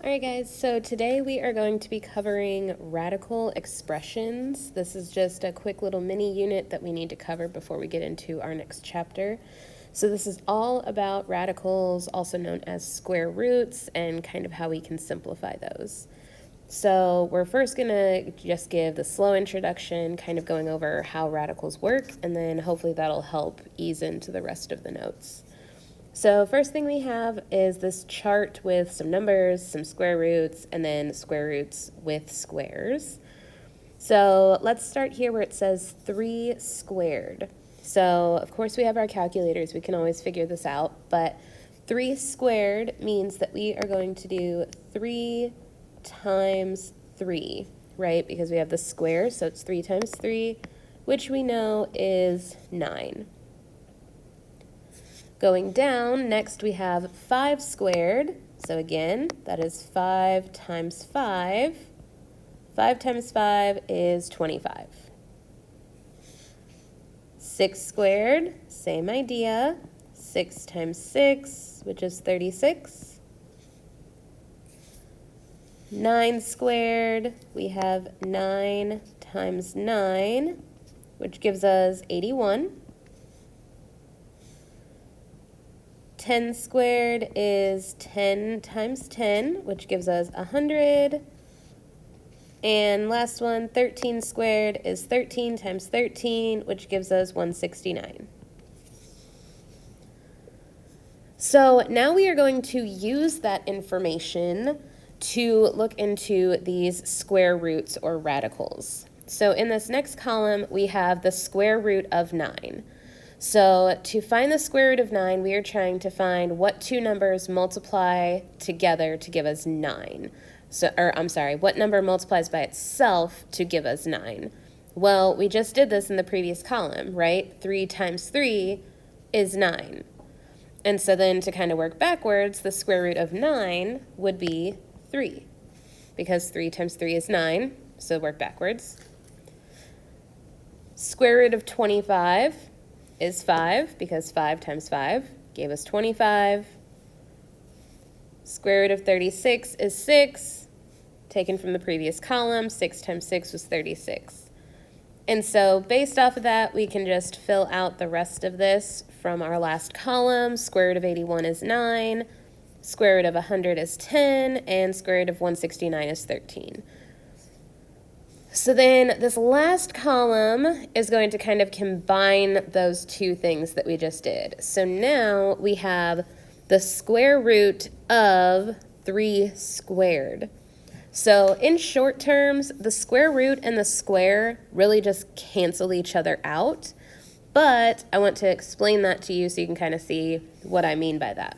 Alright guys, so today we are going to be covering radical expressions. This is just a quick little mini unit that we need to cover before we get into our next chapter. So this is all about radicals, also known as square roots, and kind of how we can simplify those. So we're first going to just give the slow introduction, kind of going over how radicals work, and then hopefully that'll help ease into the rest of the notes. So first thing we have is this chart with some numbers, some square roots, and then square roots with squares. So let's start here where it says 3 squared. So of course we have our calculators, we can always figure this out, but 3 squared means that we are going to do 3 times 3, right? Because we have the square, so it's 3 times 3, which we know is 9. Going down, next we have 5 squared. So again, that is 5 times 5. 5 times 5 is 25. 6 squared, same idea. 6 times 6, which is 36. 9 squared, we have 9 times 9, which gives us 81. 10 squared is 10 times 10, which gives us 100. And last one, 13 squared is 13 times 13, which gives us 169. So now we are going to use that information to look into these square roots or radicals. So in this next column, we have the square root of 9. So to find the square root of 9, we are trying to find what two numbers multiply together to give us 9. What number multiplies by itself to give us 9? Well, we just did this in the previous column, right? 3 times 3 is 9. And so then to kind of work backwards, the square root of 9 would be 3, because 3 times 3 is 9, so work backwards. Square root of 25 is 5, because 5 times 5 gave us 25. Square root of 36 is 6, taken from the previous column. 6 times 6 was 36. And so based off of that, we can just fill out the rest of this from our last column. Square root of 81 is 9, square root of 100 is 10, and square root of 169 is 13. So then this last column is going to kind of combine those two things that we just did. So now we have the square root of 3 squared. So in short terms, the square root and the square really just cancel each other out. But I want to explain that to you so you can kind of see what I mean by that.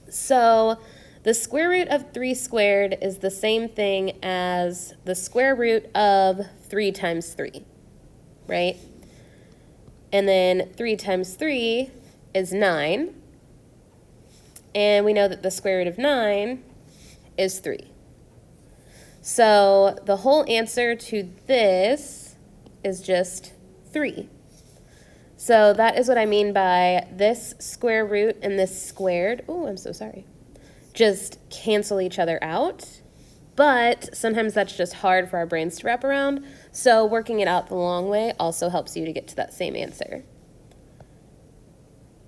So the square root of 3 squared is the same thing as the square root of 3 times 3, right? And then 3 times 3 is 9. And we know that the square root of 9 is 3. So the whole answer to this is just 3. So that is what I mean by this square root and this squared. Oh, I'm so sorry. Just cancel each other out, but sometimes that's just hard for our brains to wrap around, so working it out the long way also helps you to get to that same answer.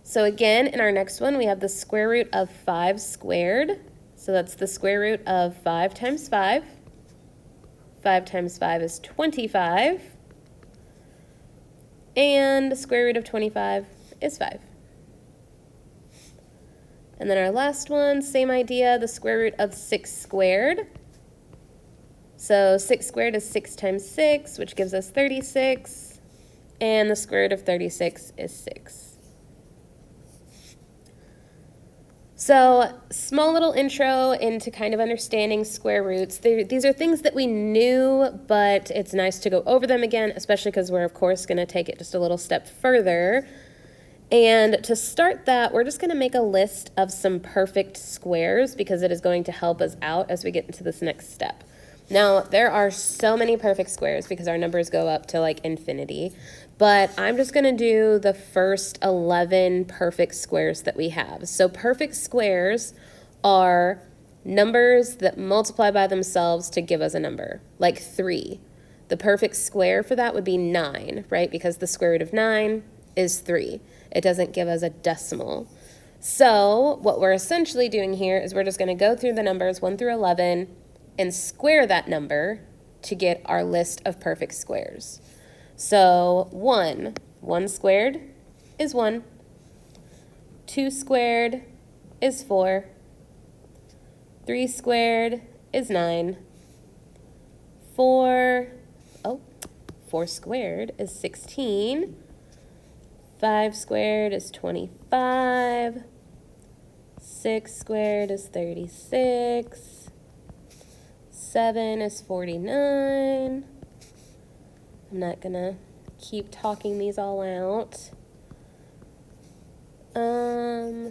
So again, in our next one, we have the square root of 5 squared, so that's the square root of 5 times 5. 5 times 5 is 25, and the square root of 25 is 5. And then our last one, same idea, the square root of 6 squared. So 6 squared is 6 times 6, which gives us 36. And the square root of 36 is 6. So small little intro into kind of understanding square roots. These are things that we knew, but it's nice to go over them again, especially because we're, of course, going to take it just a little step further. And to start that, we're just going to make a list of some perfect squares because it is going to help us out as we get into this next step. Now, there are so many perfect squares because our numbers go up to like infinity, but I'm just going to do the first 11 perfect squares that we have. So perfect squares are numbers that multiply by themselves to give us a number, like 3. The perfect square for that would be 9, right? Because the square root of 9 is 3. It doesn't give us a decimal. So what we're essentially doing here is we're just going to go through the numbers 1 through 11 and square that number to get our list of perfect squares. So 1 squared is 1. 2 squared is 4. 3 squared is 9. 4 squared is 16. 5 squared is 25. 6 squared is 36. 7 is 49. I'm not gonna keep talking these all out.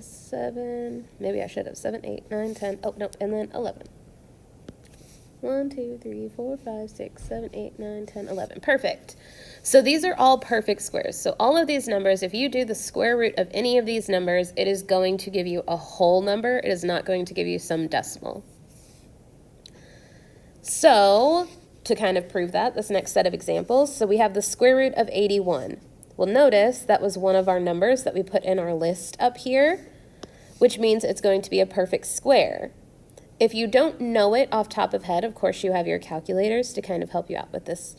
7, maybe I should have. 7, 8, 9, 10. Oh, no, and then 11. 1, 2, 3, 4, 5, 6, 7, 8, 9, 10, 11. Perfect. So these are all perfect squares. So all of these numbers, if you do the square root of any of these numbers, it is going to give you a whole number. It is not going to give you some decimal. So to kind of prove that, this next set of examples, so we have the square root of 81. Well, notice that was one of our numbers that we put in our list up here, which means it's going to be a perfect square. If you don't know it off top of head, of course you have your calculators to kind of help you out with this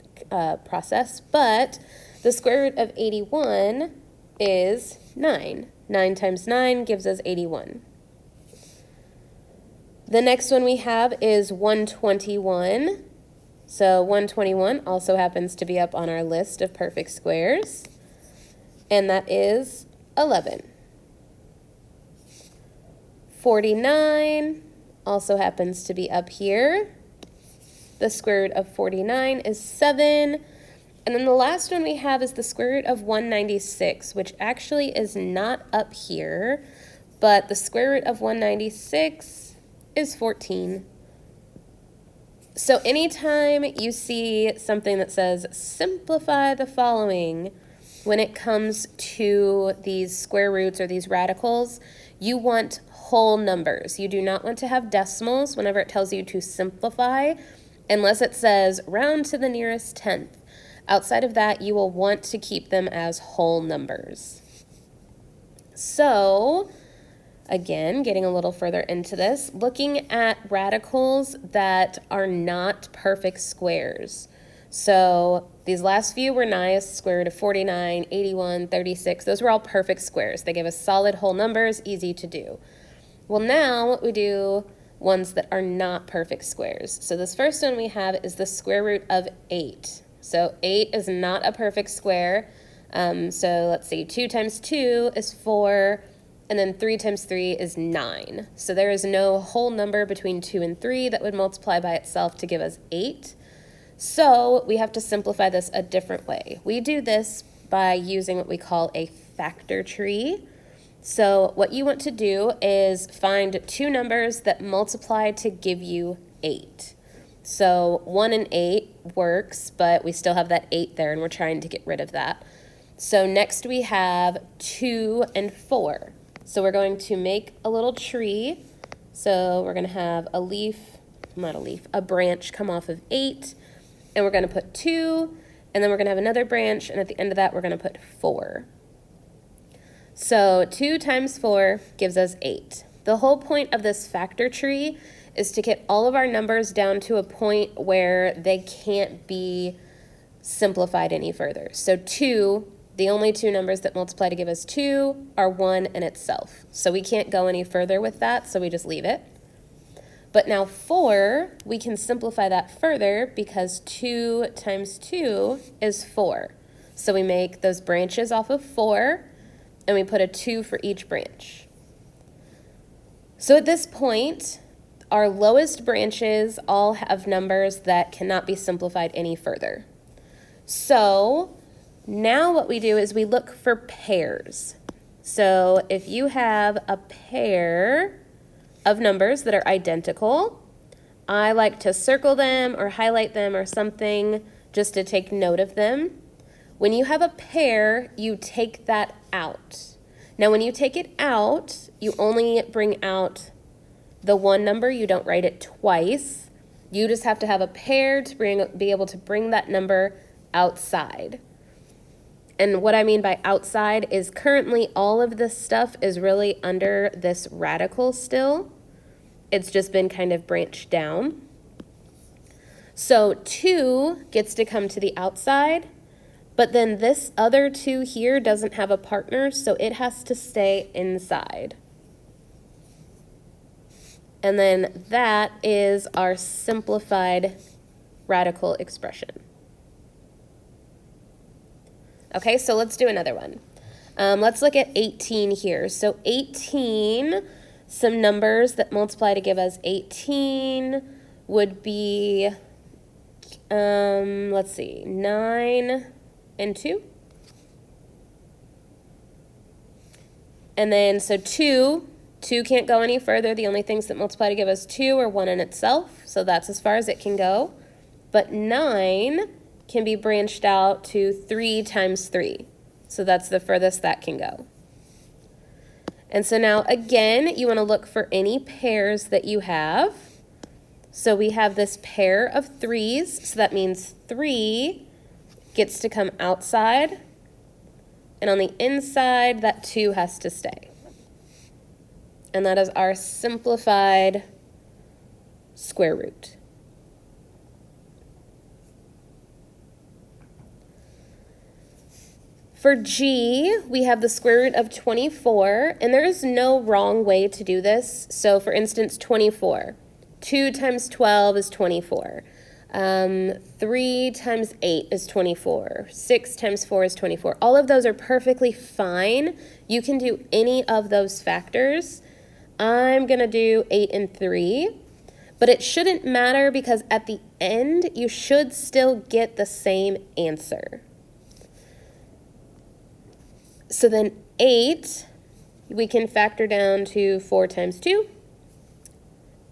process, but the square root of 81 is 9. 9 times 9 gives us 81. The next one we have is 121. So 121 also happens to be up on our list of perfect squares, and that is 11. 49 also happens to be up here. The square root of 49 is 7. And then the last one we have is the square root of 196, which actually is not up here, but the square root of 196 is 14. So anytime you see something that says simplify the following, when it comes to these square roots or these radicals, you want whole numbers. You do not want to have decimals whenever it tells you to simplify, unless it says round to the nearest tenth. Outside of that, you will want to keep them as whole numbers. So, again, getting a little further into this, looking at radicals that are not perfect squares. So these last few were nice, square root of 49, 81, 36. Those were all perfect squares. They gave us solid whole numbers, easy to do. Well, now we do ones that are not perfect squares. So this first one we have is the square root of 8. So 8 is not a perfect square. So let's see, 2 times 2 is 4, and then 3 times 3 is 9. So there is no whole number between 2 and 3 that would multiply by itself to give us 8. So we have to simplify this a different way. We do this by using what we call a factor tree. So what you want to do is find two numbers that multiply to give you 8. So 1 and 8 works, but we still have that 8 there, and we're trying to get rid of that. So next we have 2 and 4. So we're going to make a little tree. So we're going to have a branch come off of 8. And we're going to put 2, and then we're going to have another branch, and at the end of that, we're going to put 4. So 2 times 4 gives us 8. The whole point of this factor tree is to get all of our numbers down to a point where they can't be simplified any further. So 2, the only two numbers that multiply to give us 2 are 1 and itself. So we can't go any further with that, so we just leave it. But now 4, we can simplify that further because 2 times 2 is 4. So we make those branches off of 4, and we put a 2 for each branch. So at this point, our lowest branches all have numbers that cannot be simplified any further. So now what we do is we look for pairs. So if you have a pair of numbers that are identical, I like to circle them or highlight them or something just to take note of them. When you have a pair, you take that out. Now when you take it out, you only bring out The one number, you don't write it twice. You just have to have a pair to be able to bring that number outside. And what I mean by outside is currently all of this stuff is really under this radical still. It's just been kind of branched down. So 2 gets to come to the outside, but then this other 2 here doesn't have a partner, so it has to stay inside. And then that is our simplified radical expression. Okay, so let's do another one. Let's look at 18 here. So 18, some numbers that multiply to give us 18 would be, let's see, 9 and 2. And then, so 2 can't go any further. The only things that multiply to give us 2 are 1 in itself, so that's as far as it can go. But 9 can be branched out to 3 times 3. So that's the furthest that can go. And so now, again, you want to look for any pairs that you have. So we have this pair of 3s, so that means 3 gets to come outside, and on the inside, that 2 has to stay. And that is our simplified square root. For G, we have the square root of 24, and there is no wrong way to do this. So for instance, 24. 2 times 12 is 24. 3 times 8 is 24. 6 times 4 is 24. All of those are perfectly fine. You can do any of those factors. I'm going to do 8 and 3, but it shouldn't matter because at the end, you should still get the same answer. So then 8, we can factor down to 4 times 2.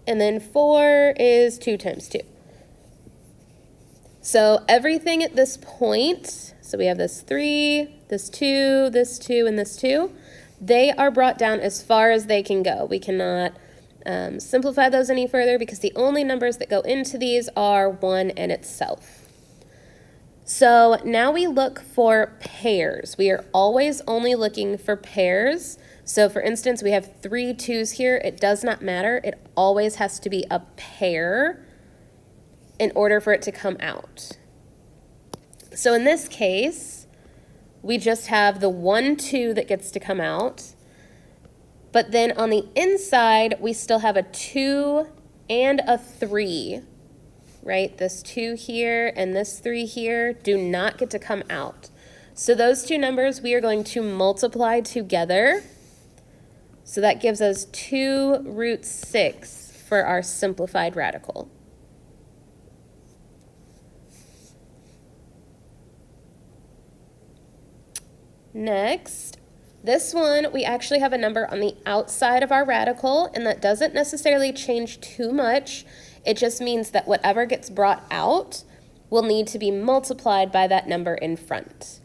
And then 4 is 2 times 2. So everything at this point, so we have this 3, this 2, this 2, and this 2, they are brought down as far as they can go. We cannot simplify those any further because the only numbers that go into these are 1 and itself. So now we look for pairs. We are always only looking for pairs. So for instance, we have 3 2s here. It does not matter. It always has to be a pair in order for it to come out. So in this case, we just have the 1 2 that gets to come out. But then on the inside, we still have a 2 and a 3. Right? This 2 here and this 3 here do not get to come out. So those two numbers we are going to multiply together. So that gives us 2 root 6 for our simplified radical. Next, this one, we actually have a number on the outside of our radical, and that doesn't necessarily change too much. It just means that whatever gets brought out will need to be multiplied by that number in front.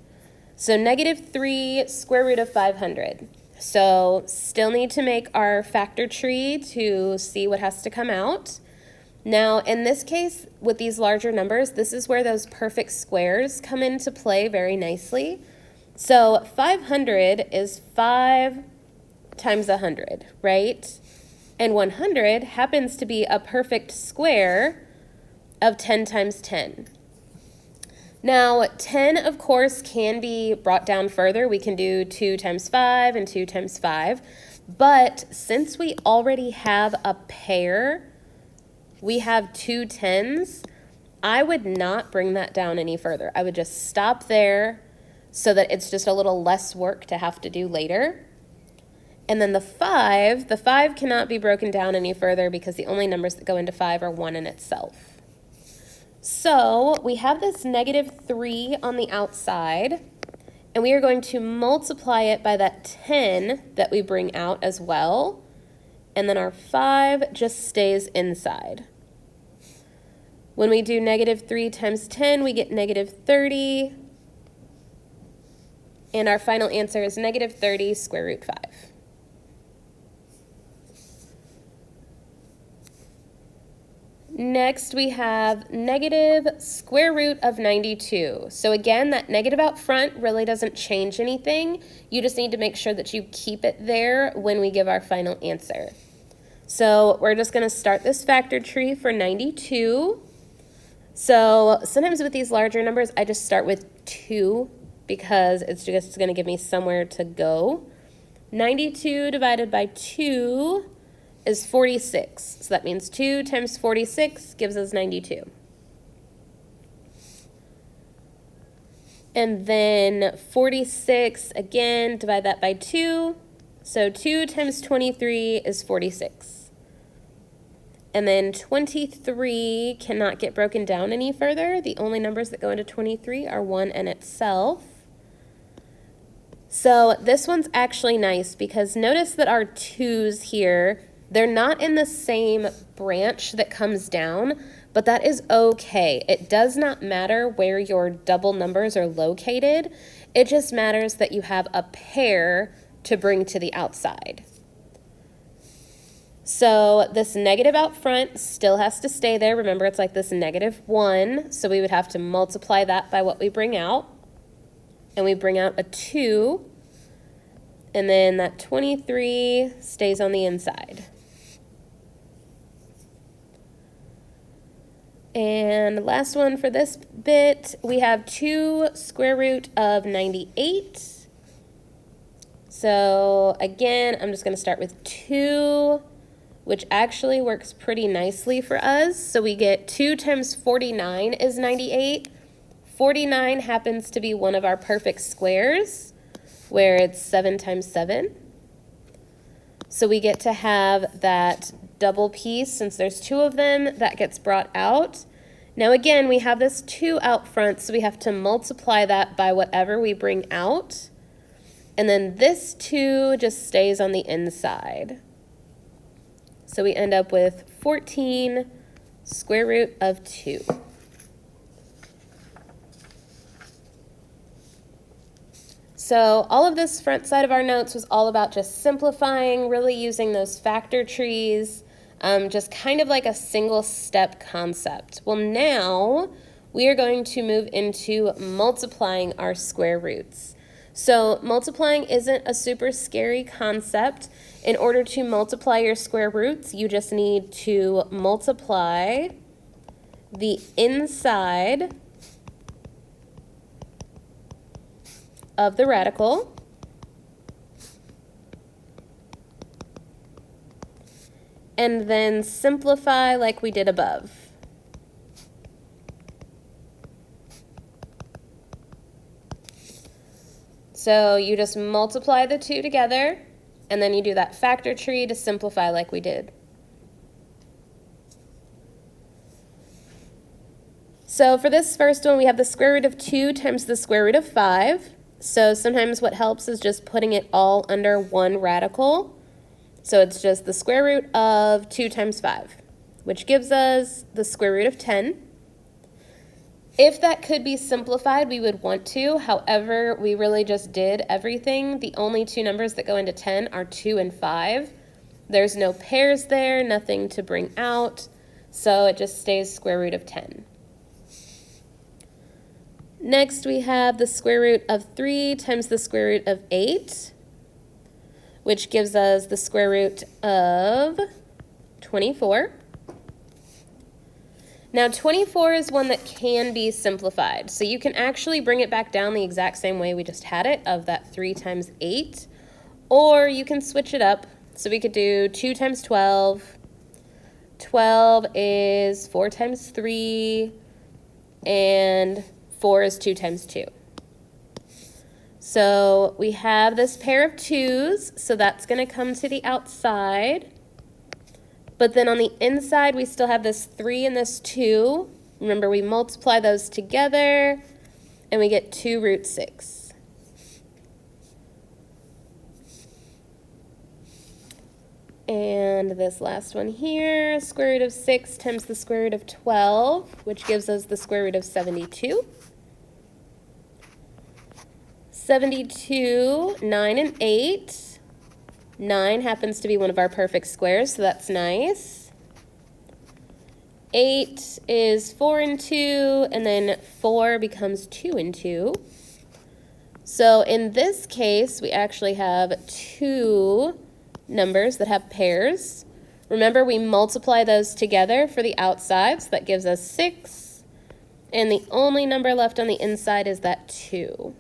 So -3 square root of 500. So still need to make our factor tree to see what has to come out. Now, in this case, with these larger numbers, this is where those perfect squares come into play very nicely. So 500 is 5 times 100, right? And 100 happens to be a perfect square of 10 times 10. Now, 10, of course, can be brought down further. We can do 2 times 5 and 2 times 5. But since we already have a pair, we have 2 10s, I would not bring that down any further. I would just stop there so that it's just a little less work to have to do later. And then the 5 cannot be broken down any further because the only numbers that go into 5 are 1 in itself. So we have this -3 on the outside, and we are going to multiply it by that 10 that we bring out as well, and then our 5 just stays inside. When we do -3 times 10, we get -30, and our final answer is -30 square root 5. Next, we have negative square root of 92. So again, that negative out front really doesn't change anything. You just need to make sure that you keep it there when we give our final answer. So we're just going to start this factor tree for 92. So sometimes with these larger numbers, I just start with 2 because it's just going to give me somewhere to go. 92 divided by 2 is 46. So that means 2 times 46 gives us 92. And then 46, again, divide that by 2. So 2 times 23 is 46. And then 23 cannot get broken down any further. The only numbers that go into 23 are 1 and itself. So this one's actually nice because notice that our 2's here, they're not in the same branch that comes down, but that is okay. It does not matter where your double numbers are located. It just matters that you have a pair to bring to the outside. So this negative out front still has to stay there. Remember, it's like this -1, so we would have to multiply that by what we bring out. And we bring out a 2, and then that 23 stays on the inside. And last one for this bit, we have 2 square root of 98. So again, I'm just going to start with 2, which actually works pretty nicely for us. So we get 2 times 49 is 98. 49 happens to be one of our perfect squares, where it's 7 times 7. So we get to have that double piece, since there's 2 of them, that gets brought out. Now again, we have this 2 out front, so we have to multiply that by whatever we bring out. And then this 2 just stays on the inside. So we end up with 14 square root of 2. So all of this front side of our notes was all about just simplifying, really using those factor trees, just kind of like a single step concept. Well, now we are going to move into multiplying our square roots. So multiplying isn't a super scary concept. In order to multiply your square roots, you just need to multiply the inside of the radical and then simplify like we did above. So you just multiply the 2 together, and then you do that factor tree to simplify like we did. So for this first one, we have the square root of 2 times the square root of 5. So sometimes what helps is just putting it all under one radical. So it's just the square root of 2 times 5, which gives us the square root of 10. If that could be simplified, we would want to. However, we really just did everything. The only 2 numbers that go into 10 are 2 and 5. There's no pairs there, nothing to bring out, so it just stays square root of 10. Next, we have the square root of 3 times the square root of 8, which gives us the square root of 24. Now, 24 is one that can be simplified, so you can actually bring it back down the exact same way we just had it, of that 3 times 8, or you can switch it up. So we could do 2 times 12. 12 is 4 times 3, and 4 is 2 times 2. So we have this pair of 2's, so that's going to come to the outside. But then on the inside, we still have this 3 and this 2. Remember, we multiply those together, and we get 2 root 6. And this last one here, square root of 6 times the square root of 12, which gives us the square root of 72. 72, 9, and 8. 9 happens to be one of our perfect squares, so that's nice. 8 is 4 and 2, and then 4 becomes 2 and 2. So in this case, we actually have 2 numbers that have pairs. Remember, we multiply those together for the outside, so that gives us 6. And the only number left on the inside is that 2.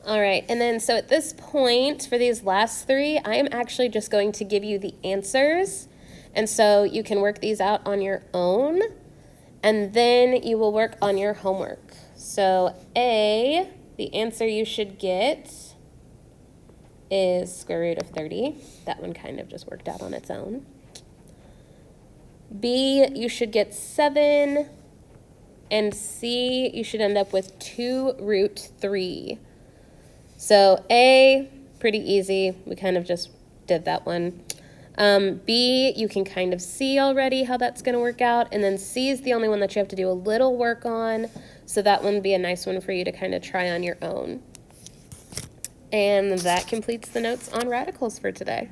All right, and then so at this point, for these last 3, I am actually just going to give you the answers. And so you can work these out on your own, and then you will work on your homework. So A, the answer you should get is square root of 30. That one kind of just worked out on its own. B, you should get 7. And C, you should end up with 2 root 3. So A, pretty easy. We kind of just did that one. B, you can kind of see already how that's going to work out. And then C is the only one that you have to do a little work on. So that one would be a nice one for you to kind of try on your own. And that completes the notes on radicals for today.